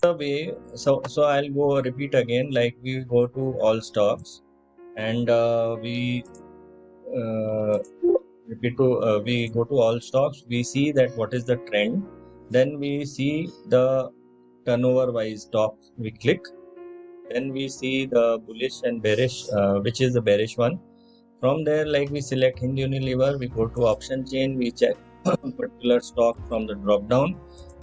The way, so I'll go repeat again. Like we go to all stocks and uh, we go to all stocks. We see that what is the trend. Then we see the turnover wise stocks. We click. Then we see the bullish and bearish, which is the bearish one. From there, like we select Hindu Unilever, we go to option chain, we check particular stock from the drop down,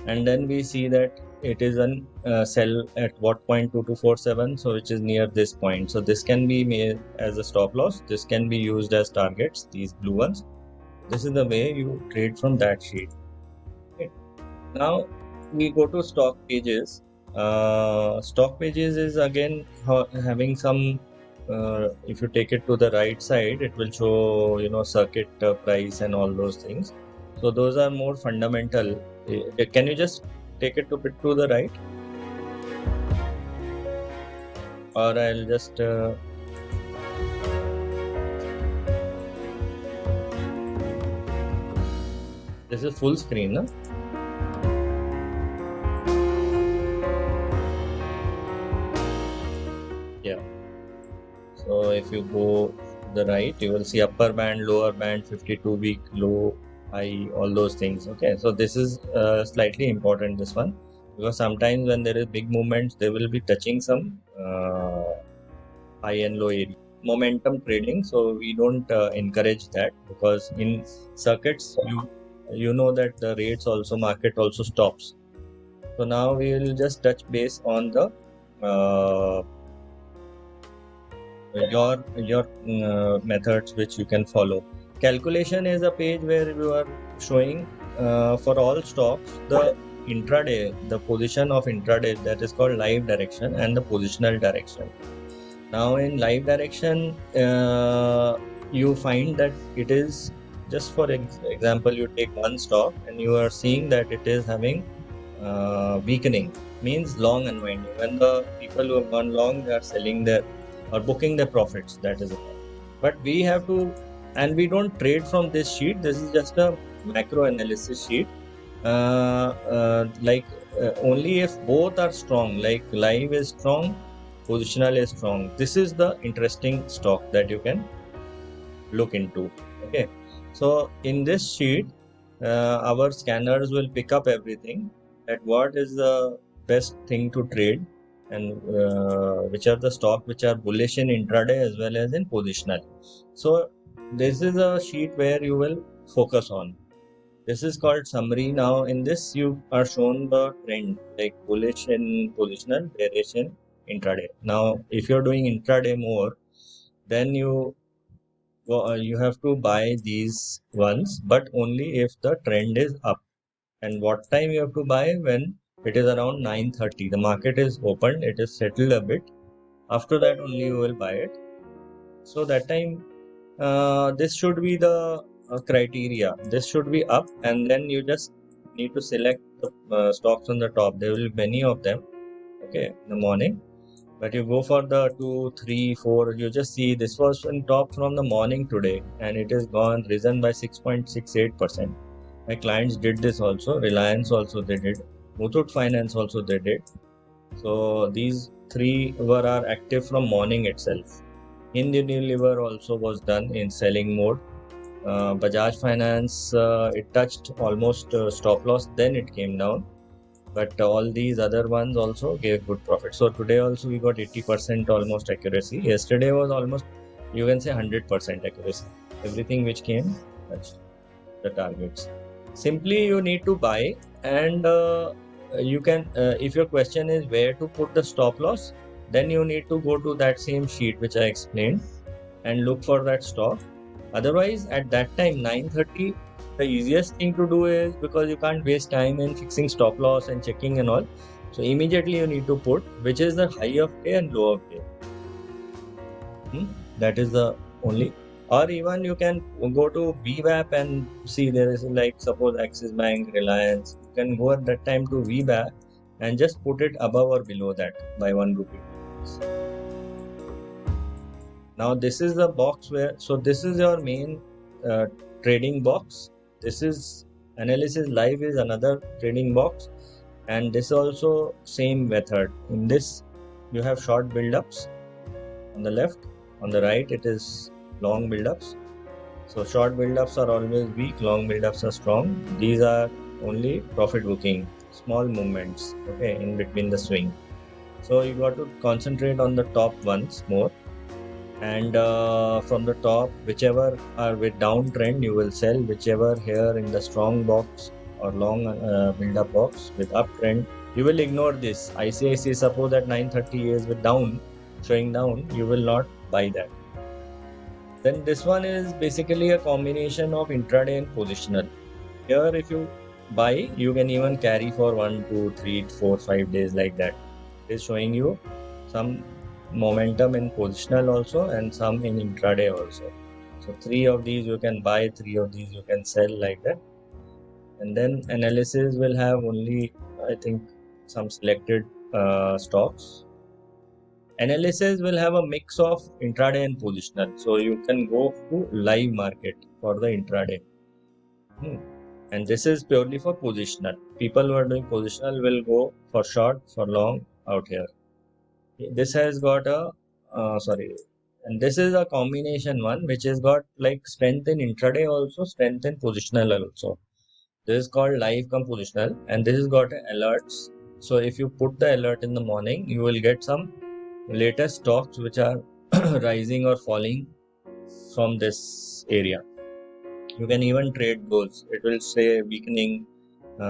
and then we see that it is an sell at what point 2247, so which is near this point. So this can be made as a stop loss. This can be used as targets. These blue ones. This is the way you trade from that sheet. Okay. Now we go to stock pages. Stock pages is again having some. If you take it to the right side, it will show circuit price and all those things. So those are more fundamental. Can you just take it a bit to the right, or I'll just. This is full screen, no? Yeah. So if you go to the right, you will see upper band, lower band, 52-week low, high, all those things. Okay, so this is slightly important, this one, because sometimes when there is big movements, they will be touching some high and low area. Momentum trading, so we don't encourage that, because in circuits, you know that the rates also, market also stops. So now we will just touch base on the your methods which you can follow. Calculation is a page where you are showing for all stocks the intraday, the position of intraday, that is called live direction, and the positional direction. Now in live direction, you find that it is just for example, you take one stock and you are seeing that it is having weakening, means long unwinding. When the people who have gone long, they are selling their or booking their profits. That is it. But we have to, and we don't trade from this sheet. This is just a macro analysis sheet. Only if both are strong, like live is strong, positional is strong. This is the interesting stock that you can look into. Okay, so in this sheet, our scanners will pick up everything, that what is the best thing to trade, and which are the stock which are bullish in intraday as well as in positional. So this is a sheet where you will focus on. This is called summary. Now in this you are shown the trend, like bullish in positional, bearish in intraday. Now if you're doing intraday more, then you have to buy these ones, but only if the trend is up. And what time you have to buy? When it is around 9:30, the market is opened, it is settled a bit. After that only you will buy it. So that time, this should be the criteria. This should be up, and then you just need to select the stocks on the top. There will be many of them. Okay, in the morning. But you go for the 2, 3, 4, you just see this was on top from the morning today, and it is gone, risen by 6.68%. My clients did this also. Reliance also they did. Muthoot Finance also they did. So these three were are active from morning itself. Hindu Unilever also was done in selling mode. Bajaj Finance, it touched almost stop loss, then it came down. But all these other ones also gave good profit. So today also we got 80% almost accuracy. Yesterday was almost, you can say, 100% accuracy. Everything which came touched the targets. Simply you need to buy, and you can, if your question is where to put the stop loss, then you need to go to that same sheet which I explained and look for that stock. Otherwise, at that time, 9:30, the easiest thing to do is, because you can't waste time in fixing stop loss and checking and all. So immediately you need to put which is the high of day and low of day. That is the only. Or even you can go to VWAP and see there is, like, suppose Axis Bank, Reliance. You can go at that time to VWAP and just put it above or below that by 1 rupee. Now this is the box where, so this is your main trading box. This is analysis live is another trading box. and this also same method. In this you have short build-ups on the left, on the right it is long build-ups. So short build-ups are always weak, long build-ups are strong. These are only profit booking, small movements, okay, in between the swing. So you got to concentrate on the top ones more, and from the top, whichever are with downtrend you will sell, whichever here in the strong box or long build-up box with uptrend you will ignore this. ICICI suppose at 930 is with down, showing down, you will not buy that. Then this one is basically a combination of intraday and positional. Here if you buy, you can even carry for 1, 2, 3, 4, 5 days like that. It is showing you some momentum in positional also and some in intraday also. So 3 of these you can buy, 3 of these you can sell like that. And then analysis will have only, I think, some selected stocks. Analysis will have a mix of intraday and positional. So you can go to live market for the intraday. And this is purely for positional. People who are doing positional will go for short, for long out here. This has got a, and this is a combination one which has got like strength in intraday also, strength in positional also. This is called live compositional, and this has got alerts. So if you put the alert in the morning, you will get some latest stocks which are rising or falling from this area. You can even trade those. It will say weakening,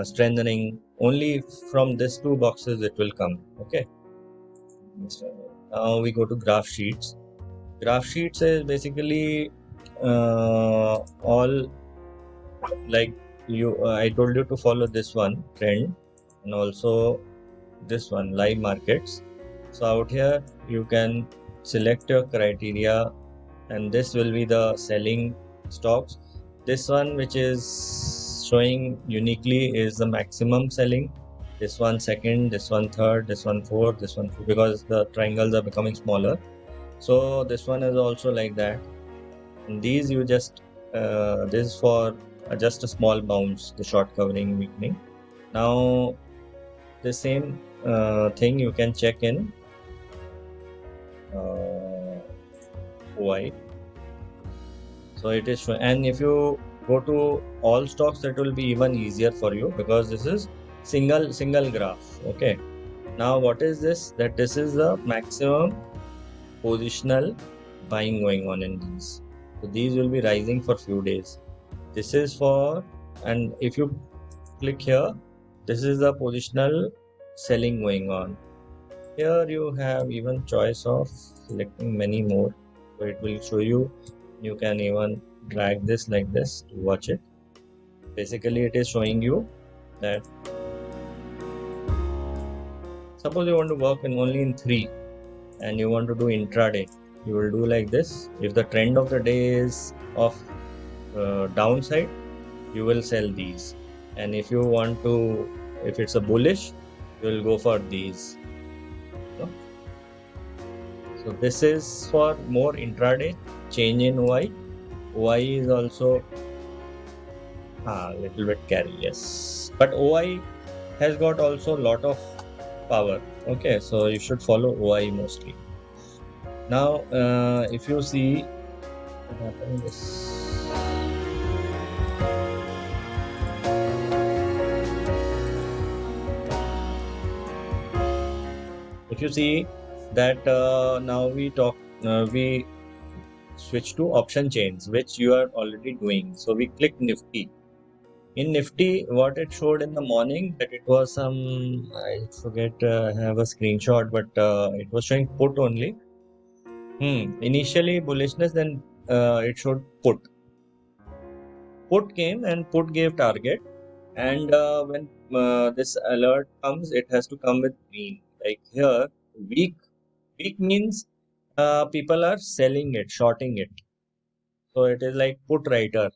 strengthening. Only from these two boxes it will come. Okay. Now we go to graph sheets. Graph sheets is basically all like you. I told you to follow this one trend and also this one live markets. So out here you can select your criteria, and this will be the selling stocks. This one which is showing uniquely is the maximum selling. This one second, this one third, this one fourth, this one fifth, because the triangles are becoming smaller. So this one is also like that. And these you just this is for just a small bounce, the short covering weakening. Now the same thing you can check in OI. So it is showing, and if you go to all stocks, that will be even easier for you because this is single graph. Okay. Now what is this? That this is the maximum positional buying going on in these. So these will be rising for few days. This is for, and if you click here, this is the positional selling going on. Here you have even choice of selecting many more. So it will show you. You can even drag this like this to watch it. Basically it is showing you that suppose you want to work in only in 3 and you want to do intraday, you will do like this. If the trend of the day is of downside, you will sell these, and if you want to, if it's a bullish, you will go for these. So this is for more intraday. Change in OI. OI is also a little bit carry, yes, but OI has got also a lot of power. Okay, so you should follow OI mostly. Now if you see what happened is, if you see that now we switch to option chains, which you are already doing. So we click Nifty. In Nifty, what it showed in the morning, that it was some, I forget, I have a screenshot, but it was showing put only. Initially bullishness, then it showed put. Put came and put gave target, and when this alert comes, it has to come with green. Like here, weak means people are selling it, shorting it. So it is like put writer.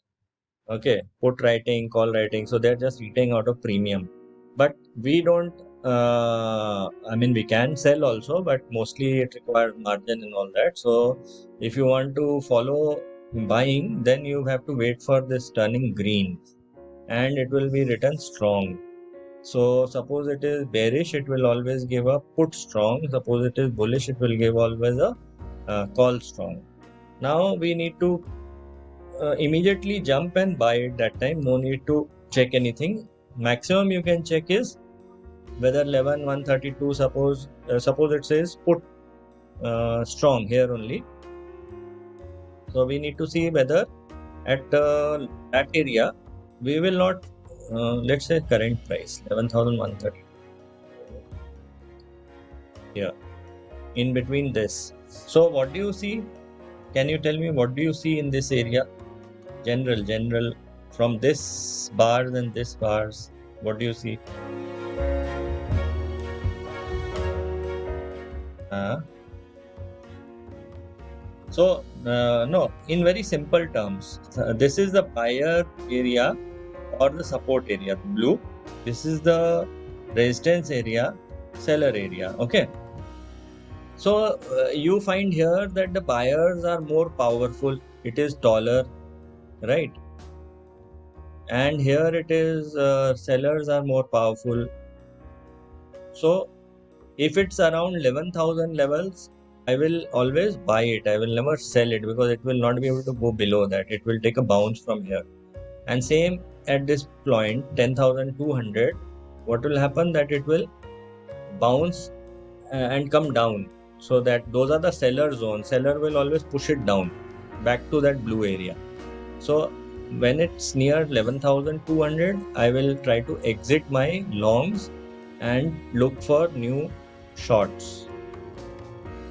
Okay, put writing, call writing. So they're just eating out of premium. But we don't, I mean, we can sell also, but mostly it requires margin and all that. So if you want to follow buying, then you have to wait for this turning green, and it will be written strong. So suppose it is bearish, it will always give a put strong. Suppose it is bullish, it will give always a call strong. Now we need to immediately jump and buy it that time. No need to check anything. Maximum you can check is whether 11,132, suppose it says put strong here only. So we need to see whether at that area we will not, let's say current price 11,130 here in between this. So what do you see? Can you tell me what do you see in this area? General from this bars and this bars, what do you see? So no, in very simple terms, this is the buyer area or the support area, blue. This is the resistance area, seller area. Okay. So you find here that the buyers are more powerful. It is taller, right? And here it is sellers are more powerful. So if it's around 11,000 levels, I will always buy it. I will never sell it because it will not be able to go below that. It will take a bounce from here. And same at this point, 10,200, what will happen that it will bounce and come down. So that those are the seller zones. Seller will always push it down back to that blue area. So when it's near 11,200, I will try to exit my longs and look for new shorts.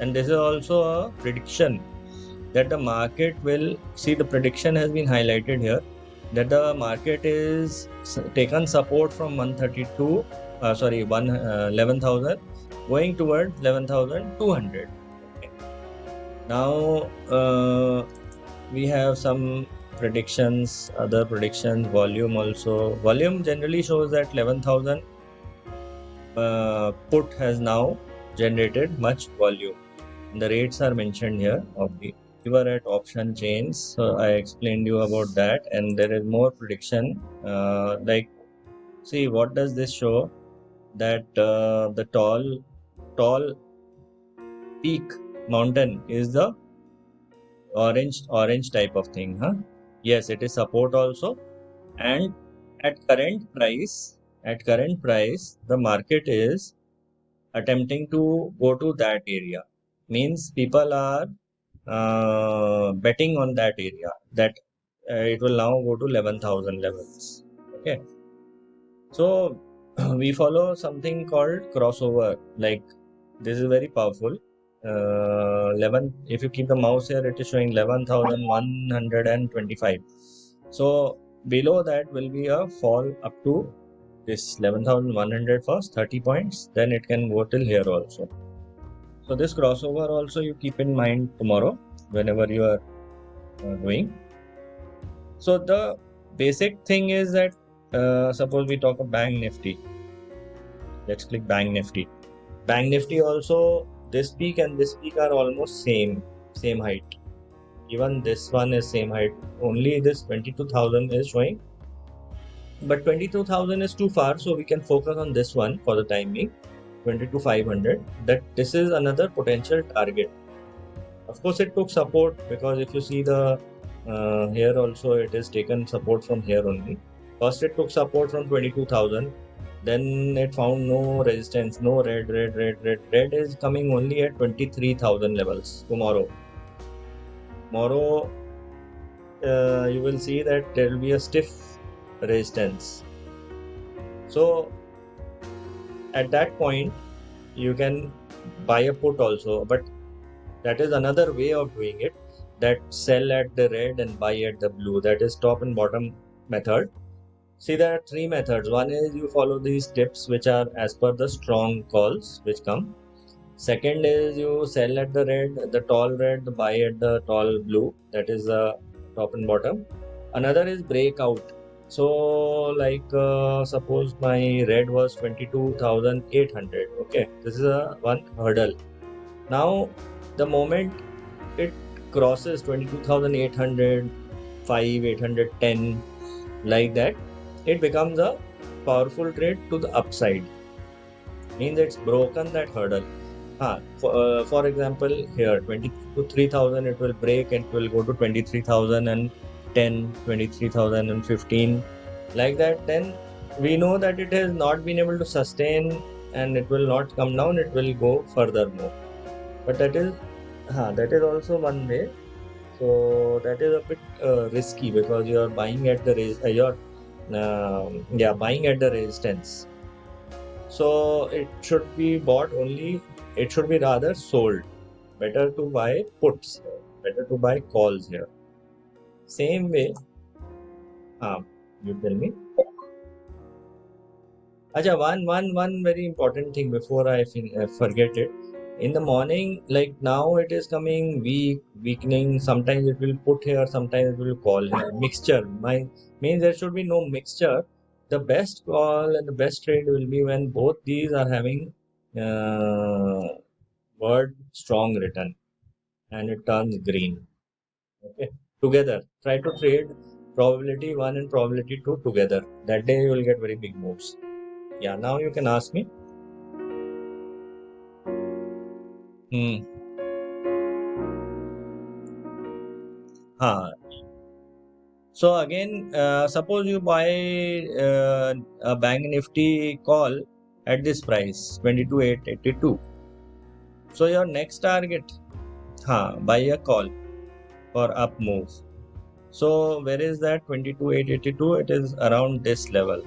And this is also a prediction that the market will see. The prediction has been highlighted here that the market is taken support from 11,000 going towards 11,200. Okay. Now we have some predictions, other predictions, volume also. Volume generally shows that 11,000 put has now generated much volume. The rates are mentioned here of the we were at option chains. So I explained you about that, and there is more prediction. Like, see, what does this show? That the tall peak mountain is the orange type of thing, huh? Yes, it is support also, and at current price, the market is attempting to go to that area. Means people are betting on that area that it will now go to 11,000 levels. Okay. So we follow something called crossover. Like, this is very powerful. 11. If you keep the mouse here, it is showing 11,125. So below that will be a fall up to this 11,100 first, 30 points. Then it can go till here also. So this crossover also you keep in mind tomorrow whenever you are doing. So the basic thing is that suppose we talk of Bank Nifty. Let's click Bank Nifty. Bank Nifty also, this peak and this peak are almost same height. Even this one is same height. Only this 22,000 is showing. But 22,000 is too far, so we can focus on this one for the time being. 22,500. That this is another potential target. Of course, it took support because if you see the here also it is taken support from here only. First it took support from 22,000. Then it found no resistance, no red. Red is coming only at 23,000 levels tomorrow. Tomorrow you will see that there will be a stiff resistance. So at that point you can buy a put also, but that is another way of doing it, that sell at the red and buy at the blue. That is top and bottom method. See, there are three methods. One is you follow these tips which are as per the strong calls which come. Second is you sell at the red, the tall red, buy at the tall blue. That is the top and bottom. Another is breakout. So like suppose my red was 22,800. Okay, this is a one hurdle. Now the moment it crosses 22,800, 810, like that, it becomes a powerful trade to the upside. Means it's broken that hurdle. For example, here 23,000 it will break and it will go to 23,010, 23,015, like that. Then we know that it has not been able to sustain and it will not come down, it will go further more. But that is also one way. So that is a bit risky because you are buying at the buying at the resistance. So it should be bought only. It should be rather sold. Better to buy puts here. Better to buy calls here. Same way. You tell me. Acha, one very important thing before I forget it. In the morning, like now it is coming weak, weakening. Sometimes it will put here, sometimes it will call here. Mixture. Means there should be no mixture. The best call and the best trade will be when both these are having word strong written and it turns green. Okay. Together. Try to trade probability 1 and probability 2 together. That day you will get very big moves. Yeah, now you can ask me. So again, suppose you buy a Bank Nifty call at this price 22,882. So your next target, buy a call for up move. So where is that 22,882? It is around this level.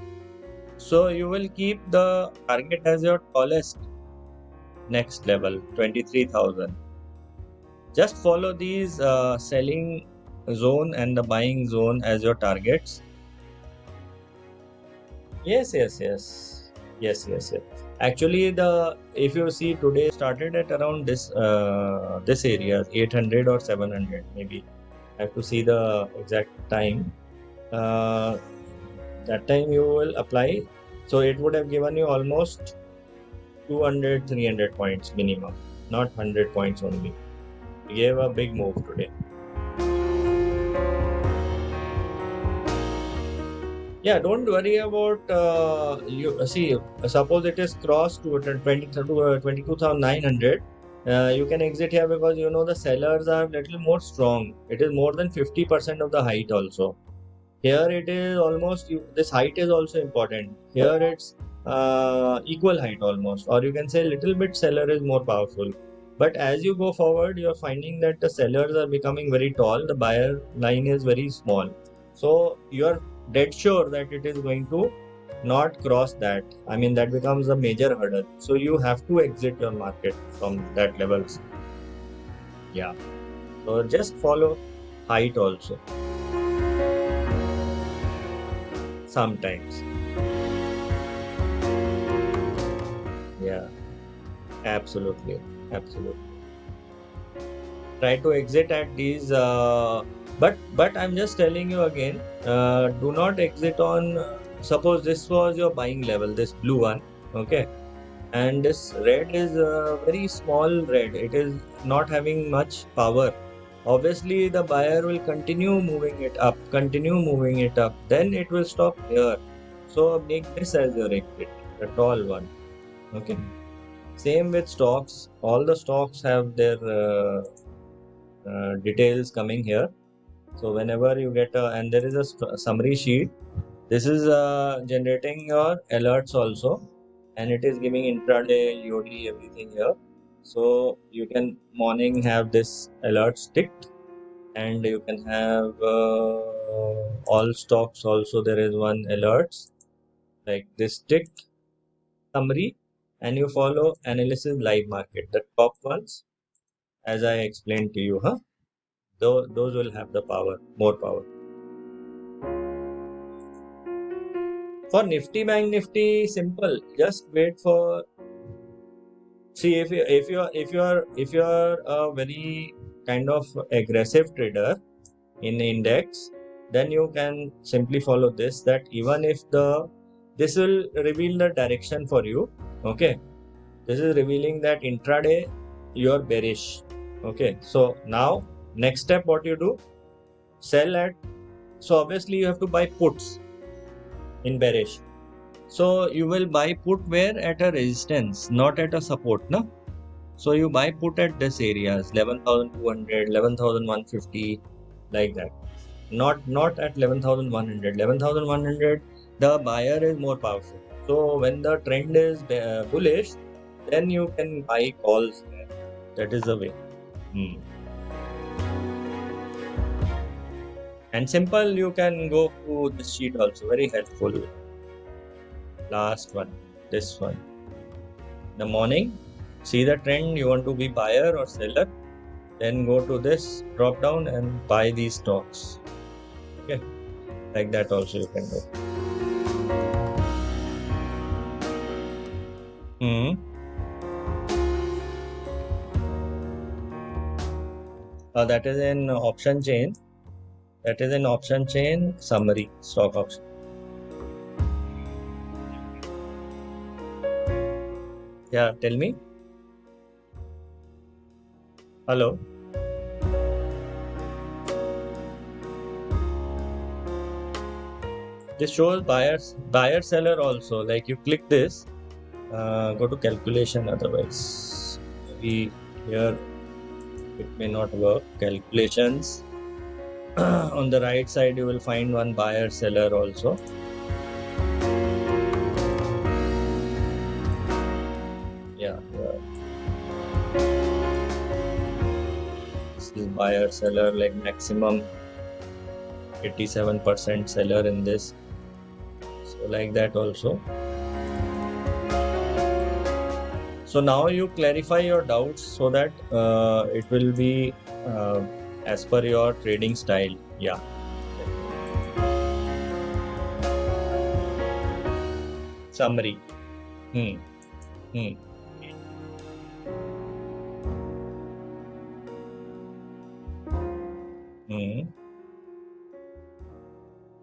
So you will keep the target as your tallest next level 23,000. Just follow these selling zone and the buying zone as your targets. Yes. Actually, if you see today started at around this area 800 or 700 maybe. I have to see the exact time. That time you will apply. So it would have given you almost 200, 300 points minimum, not 100 points only. We gave a big move today. Yeah, don't worry about you see. Suppose it is crossed to 22,900. You can exit here because you know the sellers are little more strong. It is more than 50% of the height also. Here it is almost this height is also important. Here it's equal height almost, or you can say little bit seller is more powerful. But as you go forward, you are finding that the sellers are becoming very tall. The buyer line is very small. So you are dead sure that it is going to not cross that. I mean that becomes a major hurdle. So you have to exit your market from that levels. Yeah. So just follow height also. Sometimes. Yeah. Absolutely. Try to exit at these but I'm just telling you again, do not exit on suppose this was your buying level, this blue one, okay, and this red is a very small red, it is not having much power. Obviously the buyer will continue moving it up, then it will stop here. So make this as your exit, the tall one. Okay. Same with stocks. All the stocks have their details coming here. So whenever you get and there is a summary sheet, this is generating your alerts also, and it is giving intraday, EOD, everything here. So you can morning have this alerts ticked, and you can have all stocks also. There is one alerts like this ticked summary, and you follow analysis live market, the top ones, as I explained to you, those will have the power, more power. For Nifty, Bank Nifty, simple. Just wait for. See, if you are a very kind of aggressive trader in index, then you can simply follow this. That even if this will reveal the direction for you. Okay, this is revealing that intraday you are bearish. Okay, so now next step, what you do? Sell at. So obviously you have to buy puts in bearish. So you will buy put where at a resistance, not at a support, no? So you buy put at this areas 11,200, 11,150, like that. Not at 11,100. 11,100, the buyer is more powerful. So when the trend is bullish, then you can buy calls there. That is the way. And simple, you can go to this sheet also, very helpful. Last one, this one. The morning, see the trend, you want to be buyer or seller, then go to this drop down and buy these stocks. Okay, like that also you can do. That is an option chain. That is an option chain summary, stock option. Yeah, tell me. Hello. This shows buyer seller also. Like you click this, go to calculation. Otherwise, maybe here it may not work. Calculations. On the right side, you will find one buyer seller also. Yeah. This is buyer seller, like maximum 87% seller in this. So like that also. So now you clarify your doubts so that it will be as per your trading style. Yeah. Summary.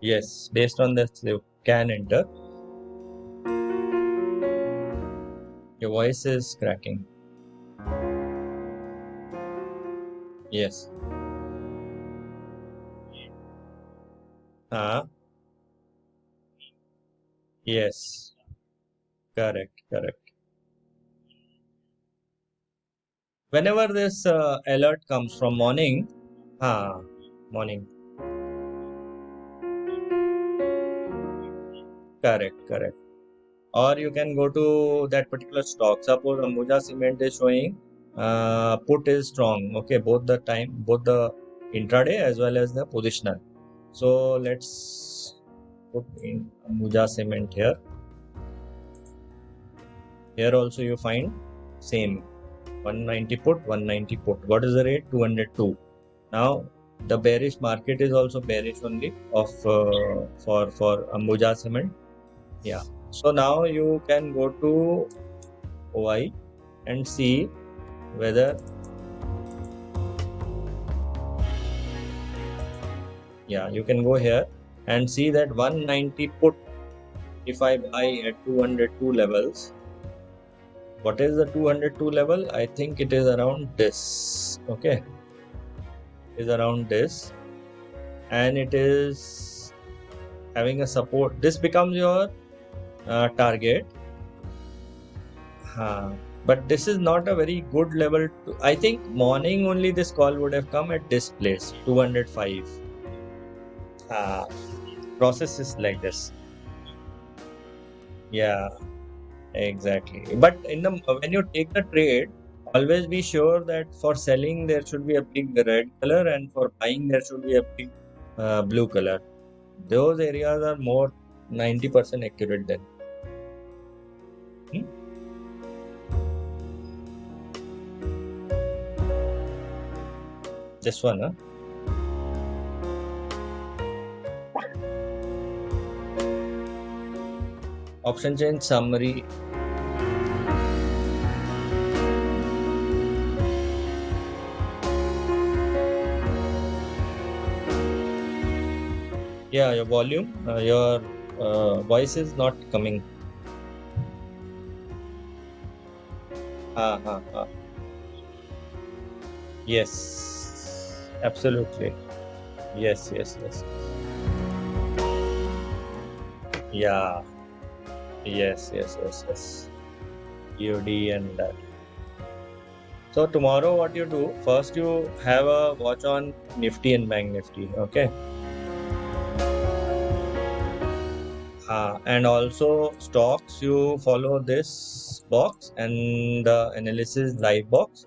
Yes, based on this you can enter. Your voice is cracking. Yes. Yes. Correct. Whenever this alert comes from morning, morning. Correct. Or you can go to that particular stock. Suppose Ambuja Cement is showing put is strong. Okay, both the intraday as well as the positional. So let's put in Ambuja Cement here. Here also you find same 190 put, 190 put. What is the rate? 202. Now the bearish market is also bearish only of for Ambuja Cement. Yeah. So now you can go to OI and see whether you can go here and see that 190 put if I buy at 202 levels. What is the 202 level? I think it is around this. Okay, it is around this, and it is having a support. This becomes your target. But this is not a very good level. I think morning only this call would have come at this place, 205. Process is like this. Yeah, exactly. But when you take the trade, always be sure that for selling there should be a big red color, and for buying there should be a big blue color. Those areas are more 90% accurate then. This one, huh? Option chain summary. Yeah, your volume, your voice is not coming. Yes, absolutely. Yes. Yeah. Yes, yes, yes, yes. EOD and that. So tomorrow, what you do? First, you have a watch on Nifty and Bank Nifty. Okay. And also stocks, you follow this box and the analysis live box.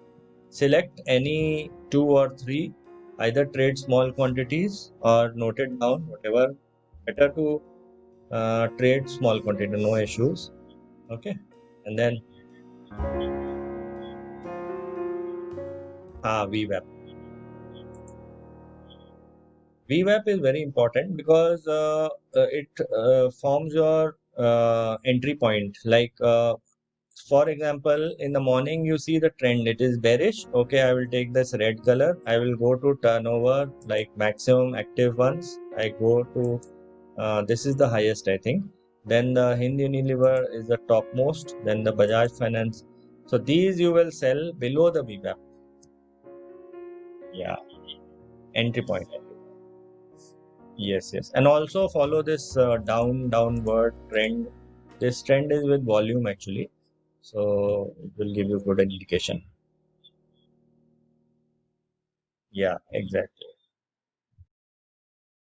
Select any two or three, either trade small quantities or note it down, whatever. Better to trade small quantity, no issues. Okay. And then VWAP. VWAP is very important because it forms your entry point. Like, for example, in the morning, you see the trend, it is bearish. Okay, I will take this red color. I will go to turnover, like maximum active ones. I go to this is the highest, I think. Then the Hind Unilever is the topmost. Then the Bajaj Finance. So these you will sell below the VWAP. Yeah, entry point. Yes, yes. And also follow this downward trend. This trend is with volume actually. So it will give you good indication. Yeah, exactly.